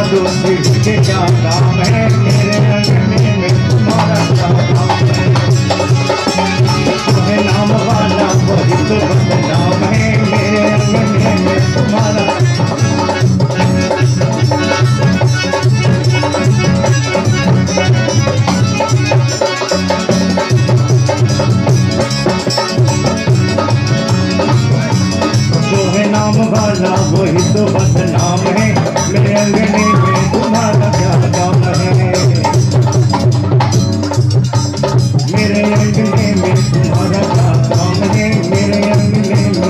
दूसरी के क्या काम है, मेरे अंगने में तुम्हारा क्या काम है। तुम्हें नाम वाला वही तो बदनाम है, मेरे अंगने में तुम्हारा। नाम वाला वही तो बदनाम है, मेरे अंगने में तुम्हारा क्या काम है। मेरे अंगने में तुम्हारा क्या काम है, मेरे अंगने में।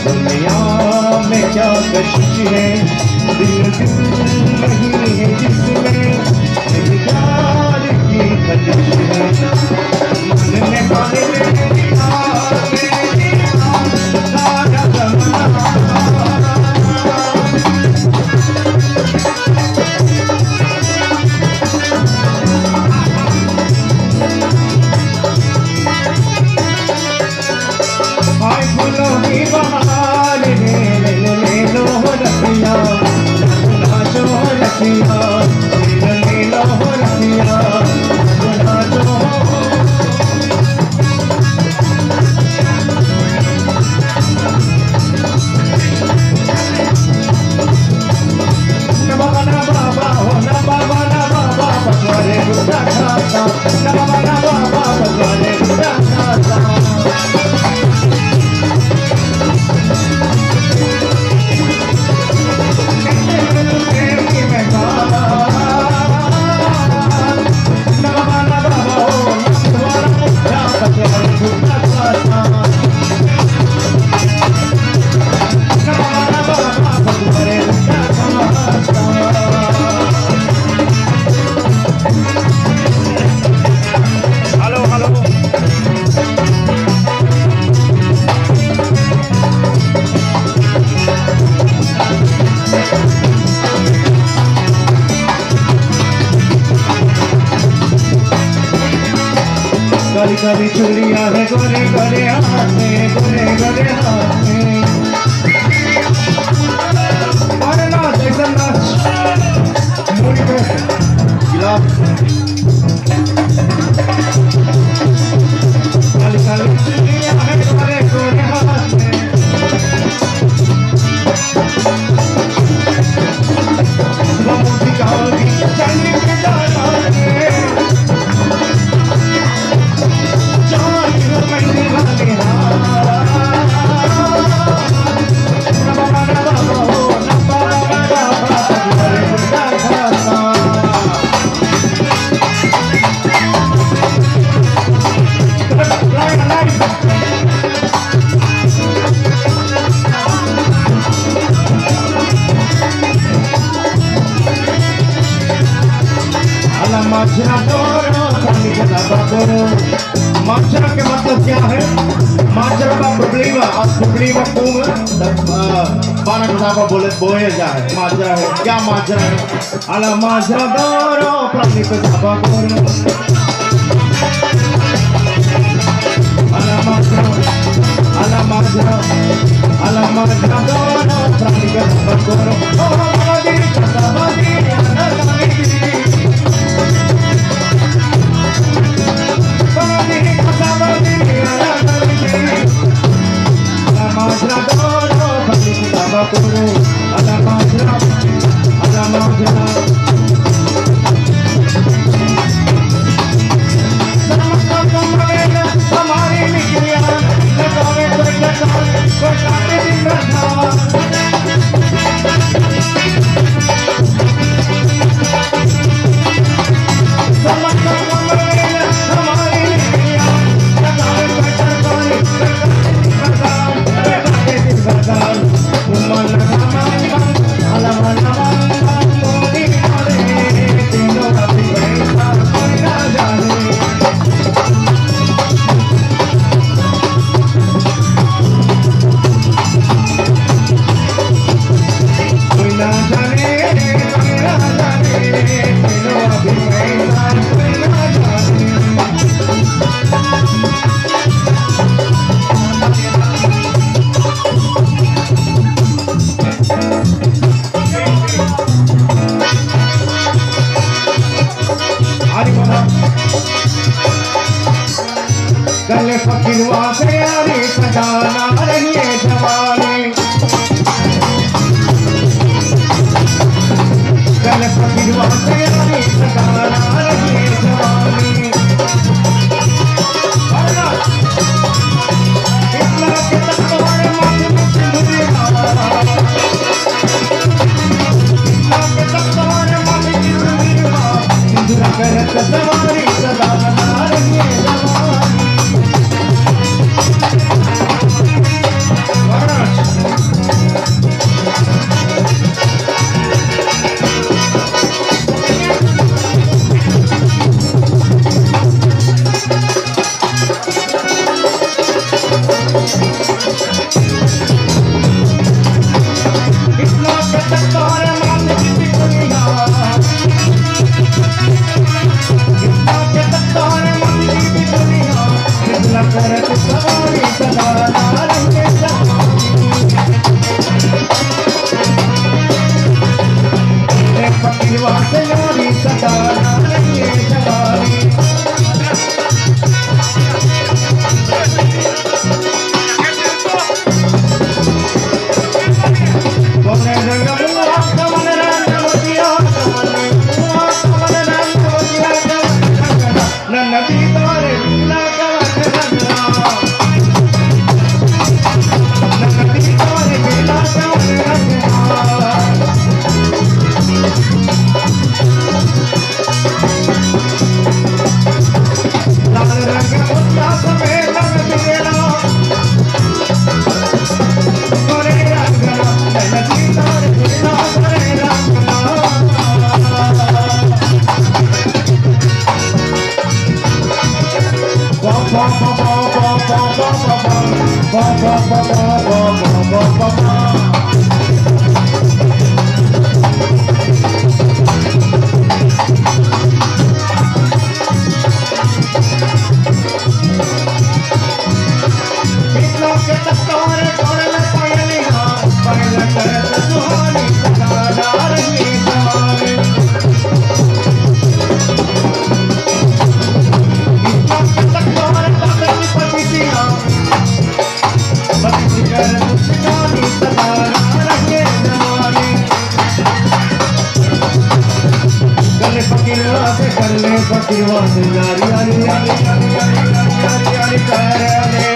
दुनिया में क्या कशिश है, दिल नहीं है जिसमें प्यार की कशिश है। मन में पाले सारा ज़माना काली काली चूड़ियां है गोरे गोरे हाथ में, गोरे गोरे हाथ में। अरे नाच ऐसा नाच मुड़ी पे गिलास। काली काली चूड़ियां है गोरे गोरे हाथ में। माजरा दोरो प्राणी का बाबरो। माजरा के मतलब क्या है? माजरा का प्रॉब्लम और प्रॉब्लम को बाना का बोले बोए जाए माजरा है। क्या माजरा है? अला माजरा दोरो प्राणी का बाबरो। अला माजरा दोरो प्राणी का बाबरो। ओ दिल का गले फकीरवा से यारी सजाना रहिए जवानी। गले फकीरवा से यारी सजाना रहिए जवानी। इतना के तक तुम्हारे माथे में सिंदूरिया, इतना के तक तुम्हारे माथे की सिंदूरिया, सिंदूरा करत सवारी सजाना रहिए जवानी। फकीरवा से यारी यारी यारी यारी यारी यारी यारी यारी